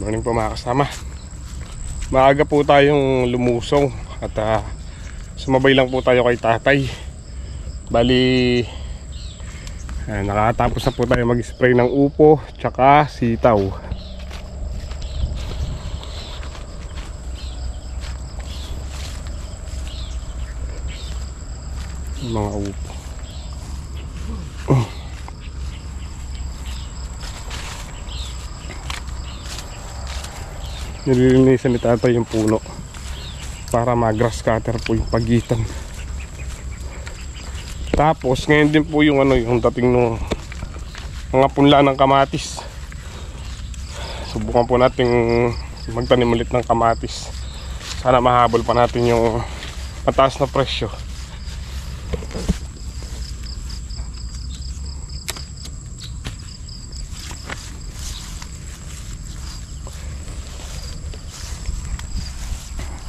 Morning po mga kasama. Maaga po tayong lumusong at sumabay lang po tayo kay tatay. Bali nakatapos na po tayo mag-spray ng upo tsaka sitaw. Mga upo. Nililinisan ni tatay yung puno para mag-grass cutter po yung pagitan. Tapos ngayon din po yung yung dating ng mga punla ng kamatis. Subukan po nating magtanim ulit ng kamatis. Sana mahabol pa natin yung mataas na presyo.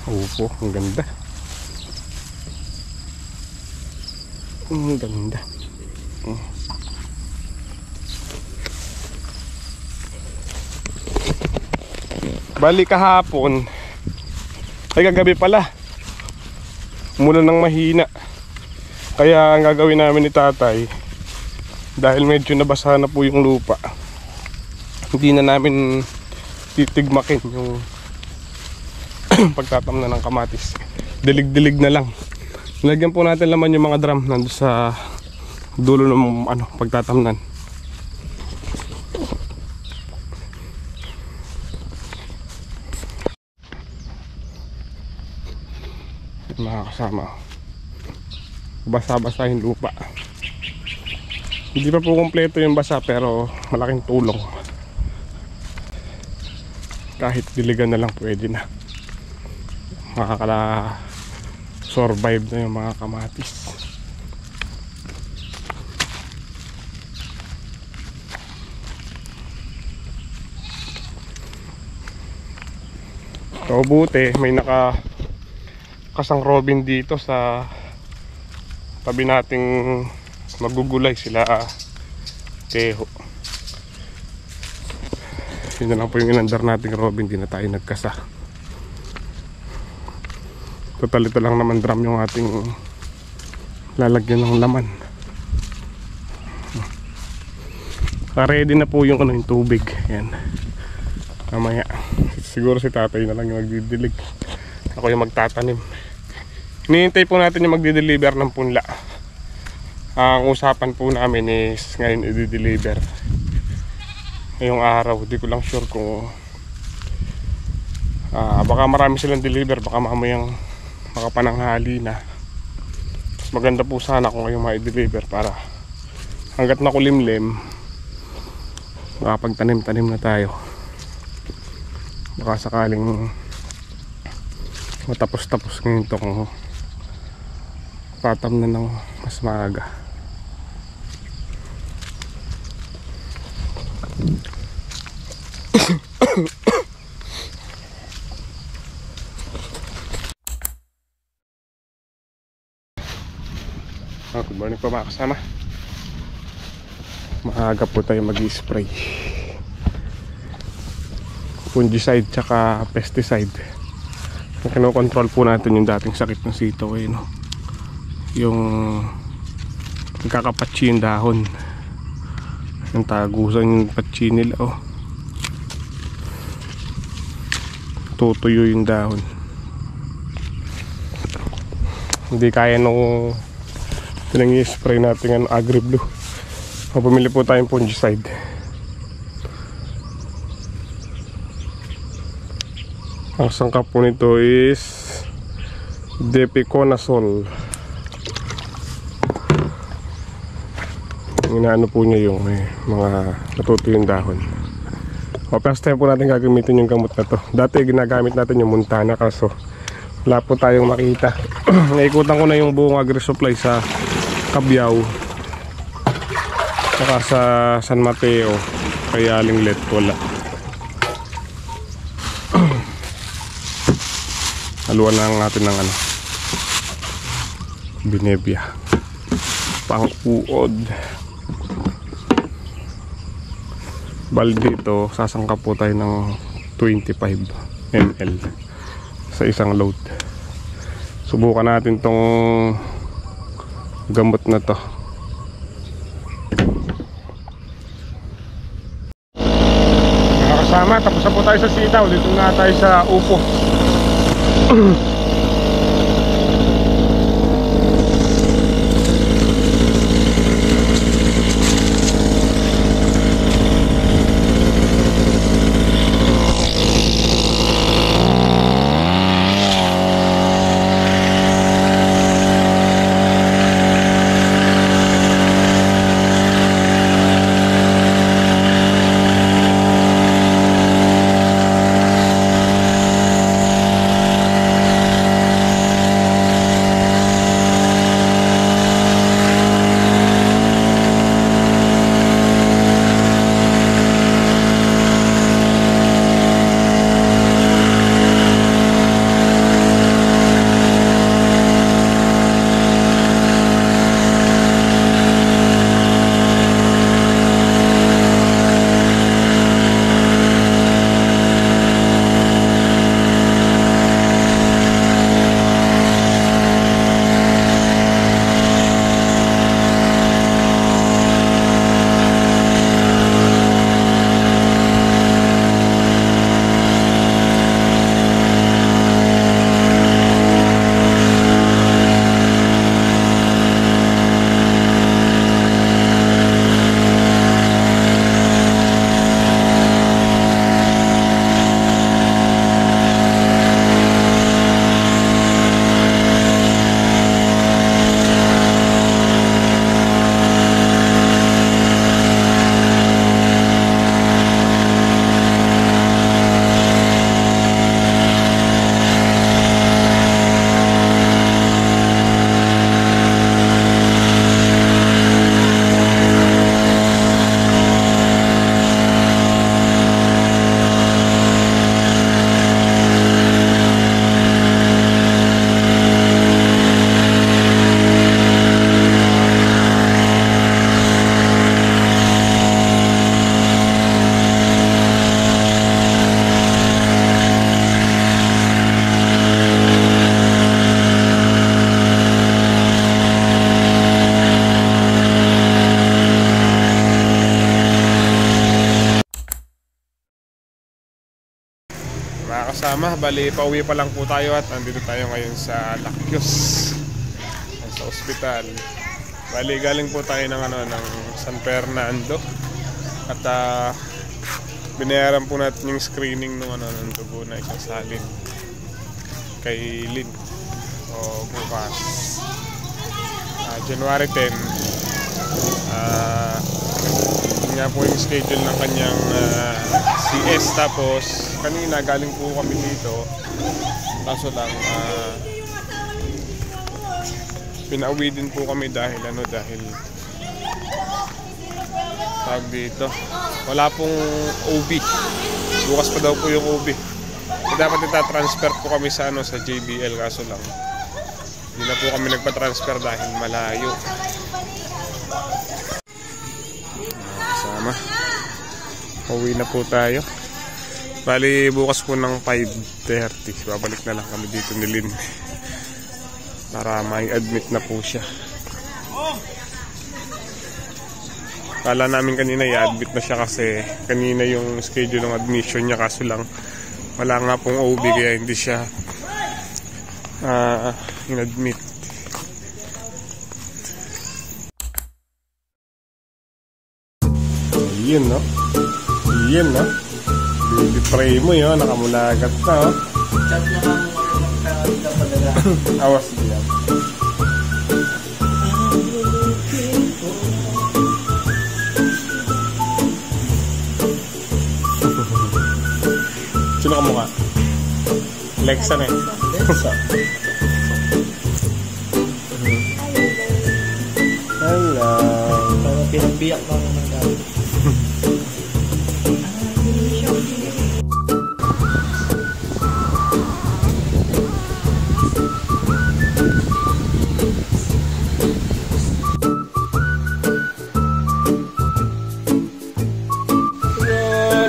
Opo, ang ganda. Ang ganda. Bali kahapon ay kagabi pala umulan ng mahina. Kaya ang gagawin namin ni tatay, dahil medyo nabasa na po yung lupa, hindi na namin titigmakin yung pagtatamnan ng kamatis. Dilig-dilig na lang. Lagyan po natin laman yung mga drum nandun sa dulo ng pagtatamnan. Mga kasama, basa-basa yung lupa. Hindi pa po kompleto yung basa pero malaking tulong. Kahit diligan na lang pwede na. Makakala-survive na yung mga kamatis. So buti may kasang Robin dito sa tabi nating magugulay sila Teho. Yun na lang po yung inandar nating Robin, di na tayo nagkasa. Total ito lang naman drum yung ating lalagyan ng laman. Ready na po yung yung tubig. Yan. Mamaya siguro si tatay na lang yung magdidilig, ako yung magtatanim. Hinihintay po natin yung magdi-deliver ng punla. Ang usapan po namin is ngayon i-deliver ngayong araw. Di ko lang sure kung baka marami silang deliver, baka mamayang makapananghali na. Mas maganda po sana kung ngayong ma-deliver para hanggat nakulimlim makapagtanim-tanim na tayo. Baka sakaling matapos-tapos ngayon to kung tatam na ng mas maaga. Good morning po mga kasama. Maaga po tayo mag-spray fungicide tsaka pesticide. Kinokontrol po natin yung dating sakit ng sitaw yung nagkakapatsi yung dahon, yung tagusan yung patsi nila tutuyo yung dahon. Hindi kaya nung pinang-i-spray natin AgriBlue. Pumili po tayong fungicide. Ang sangkap po nito is Depiconazole. Inaano po niya yung mga natutuyo yung dahon. First time po natin gagamitin yung gamot na to. Dati ginagamit natin yung Montana, kaso wala po tayong makita. Naikutan ko na yung buong AgriSupply sa Cabiao saka sa San Mateo, kaya Linglet wala. Haluan lang natin ng Benevia pang-uod. Bali dito sasangkap po tayo ng 25 ml sa isang load. Subukan natin tong gamot na to. Mga kasama, tapos na po tayo sa sitaw. Dito na tayo sa upo. Mga kasama, bali pauwi pa lang po tayo at nandito tayo ngayon sa Lakyos, sa ospital. Bali galing po tayo ng ng San Fernando at binayaran po natin yung screening ng dugo na isang salin kay Lynn. O bukas January 10, yun nga po yung schedule ng kanyang CS. Tapos kanina galing po kami dito, kaso lang pinauwi din po kami dahil tawag dito, wala pong OB. Bukas pa daw po yung OB. Dapat itatransfer po kami sa sa JBL, kaso lang hindi na po kami nagpa-transfer dahil malayo. Kasama, uwi na po tayo. Bali bukas po ng 5:30 babalik na lang kami dito ni Lynn para may admit na po siya. Kala namin kanina i-admit na siya kasi kanina yung schedule ng admission niya, kaso lang wala nga pong OB kaya hindi siya in-admit. Yun no? Yun no? Baby pray mo yun, nakamulagat na oh. Chat na ka mo magkakalaga. Awas diyan. Sino ka mukha? Lexa na eh. Lexa. Hello. Parang pinagbiyak lang ng gamit.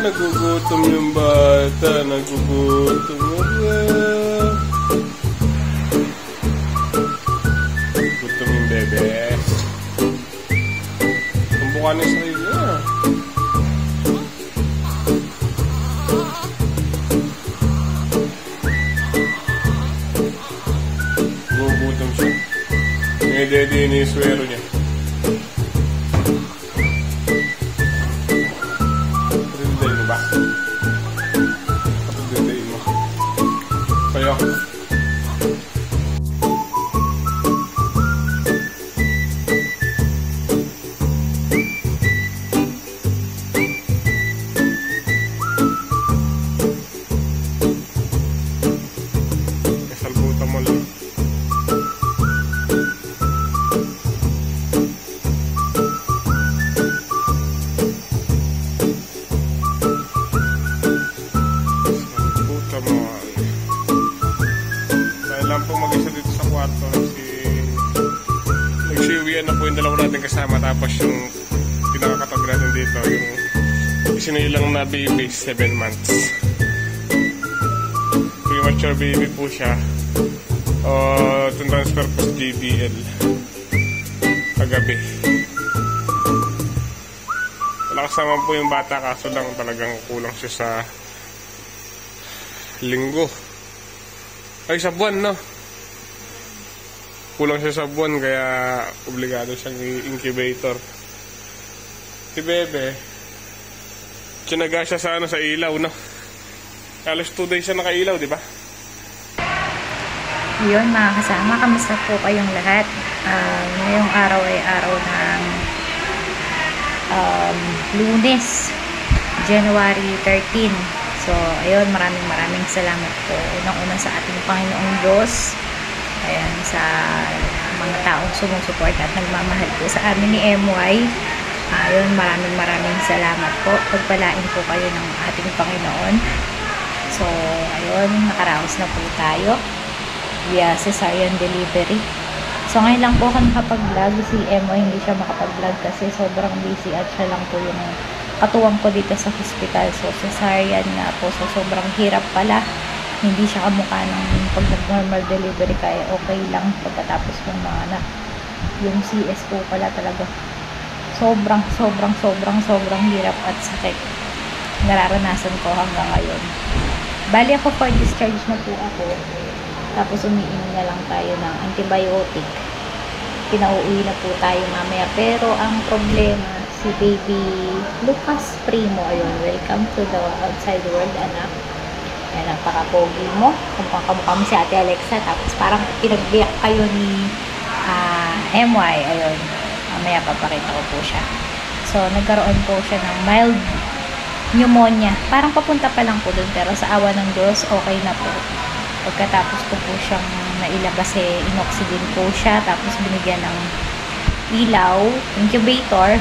Nagugutom yung bata. bata, nagugutom na. Gutom yung bebe. Tumbukan yung sarili niya. Gugutom siya. May dede ni swero niya. Rinday mo ba? Rinday mo. Kaya. Kasalbutan mo lang. Lang po mag-isa dito sa kwarto kasi nagsiuwian na po yung dalawa natin kasama, tapos yung pinakakatabi natin dito yung isinilang na baby, 7 months. Premature baby po siya. Transfer po sa JBL kagabi. Malakas naman po yung bata, kaso lang talagang kulang siya sa linggo. Ay, sa buwan, no? Kulang siya sa buwan, kaya obligado siyang i-incubator. Si Bebe, tinaga siya sa, sa ilaw, no? Alas 2 days siya nakailaw, di ba? Yun mga kasama, kamusta po kayong lahat? Ngayong araw ay araw ng Lunes, January 13. So, ayun, maraming salamat po. Unang-una sa ating Panginoong Diyos. Ayan, sa mga taong sumusuporta at nagmamahal po sa amin ni MY. Ayun, maraming salamat po. Pagpalain po kayo ng ating Panginoon. So, ayun, nakaraos na po tayo via cesarean delivery. So, ngayon lang po ako nakapag-vlog. Si MY hindi siya makapag-vlog kasi sobrang busy at siya lang po yung katuwang ko dito sa hospital. So, cesarean nga po. So, sobrang hirap pala. Hindi siya kamukha ng pag nag-normal delivery, kaya okay lang pagkatapos ng mga anak. Yung CS po pala talaga sobrang hirap at sakit. Nararanasan ko hanggang ngayon. Bali ako for discharge na po ako. Tapos umiinom na lang tayo ng antibiotic. Pinauuwi na po tayo mamaya. Pero ang problema, si baby Lucas Primo, ayun, welcome to the outside world, anak. Ayan, napaka-pogi mo. Kamukha mo si Ate Alexa. Tapos parang pinagbiyak kayo ni MY. Ayun, mamaya papakita ko po siya. So, nagkaroon po siya ng mild pneumonia. Parang papunta pa lang po dun, pero sa awa ng Diyos, okay na po. Pagkatapos ko po siyang nailabas, inoxygen po siya. Tapos binigyan ng ilaw, incubator.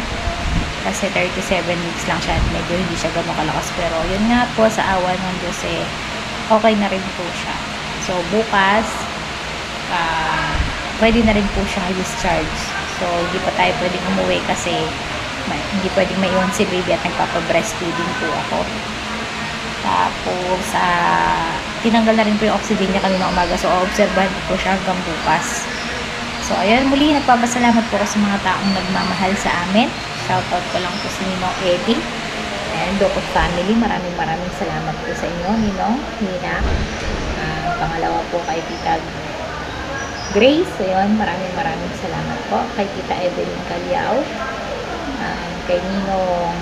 Kasi 37 weeks lang siya at medyo hindi siya gano'ng kalakas. Pero yun nga po, sa awa ng Diyos, okay na rin po siya. So, bukas, pwede na rin po siyang i-discharge. So, hindi pa tayo pwedeng umuwi kasi hindi pwedeng maiwan si baby at nagpapa-breastfeeding po ako. Tapos, tinanggal na rin po yung oxygen niya kanina umaga. So, obserbahan po siya hanggang bukas. So, ayan, muli, nagpapasalamat po ako sa mga taong nagmamahal sa amin. Shoutout ko lang po si Ninong Eddie and Dokot family. Maraming salamat po sa inyo, Ninong, Nina. Pangalawa po kay Tita Grace. Ayun, maraming salamat po. Kay Tita Evelyn Calyao. Kay Ninong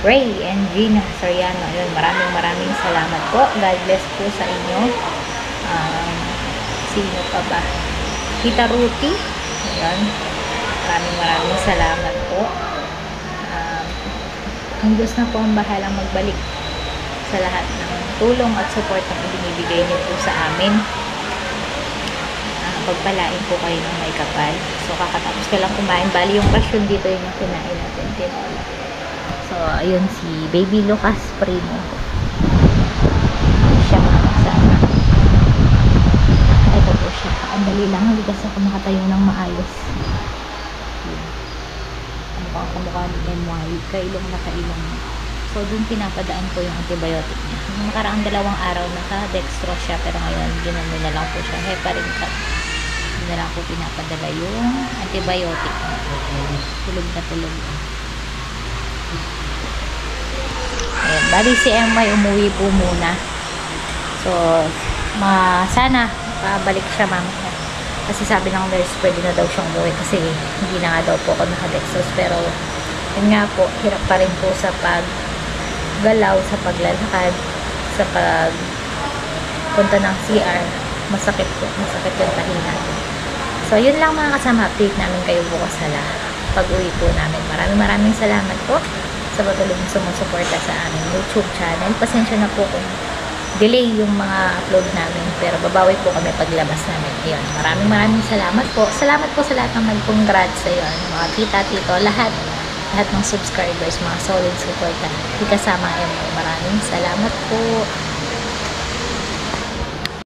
Ray and Gina Soriano. Ayun, maraming salamat po. God bless po sa inyo. Sino pa ba? Tita Ruthie. Ayun. Maraming salamat po. Ang Diyos na po ang bahalang magbalik sa lahat ng tulong at support na ibinibigay niyo po sa amin. Pagpalain po kayo ng may kapal. So, kakatapos ka lang kumain. Bali, yung passion dito yung kinain natin. Tinola. So, ayun si Baby Lucas Primo. Siya sana. Ito po siya. Ang dali lang. Hindi kasi ako makatayo ng maayos. Kamukha ni MY. Kailong na kailong. So, dun pinapadaan ko yung antibiotic niya. Nung nakaraang 2 araw, naka-dextrose siya, pero ngayon, ginano na lang po siya. Heparin Cap. Hindi na lang po pinapadala yung antibiotic niya. Tulog na tulog. Ayan, bali si MY umuwi po muna. So, sana makabalik siya mamaya. Kasi sabi ng nurse, pwede na daw siyang umuwi kasi hindi na nga daw po ako naka-dextrose. Pero, yun nga po, hirap pa rin po sa paggalaw, sa paglalakad, sa pagpunta ng CR. Masakit po, masakit yung tahi natin. So, yun lang mga kasama, update namin kayo bukas na pag-uwi po namin. Maraming salamat po sa patuloy na sumusuporta sa aming YouTube channel. Pasensya na po kung delay yung mga upload namin, pero babawi po kami paglabas namin. Ayun, maraming salamat po. Salamat po sa lahat ng nag-congrats sa iyo, mga tita, tito, lahat ng subscribers, mga solid supporter. Di kasama MY. Maraming salamat po.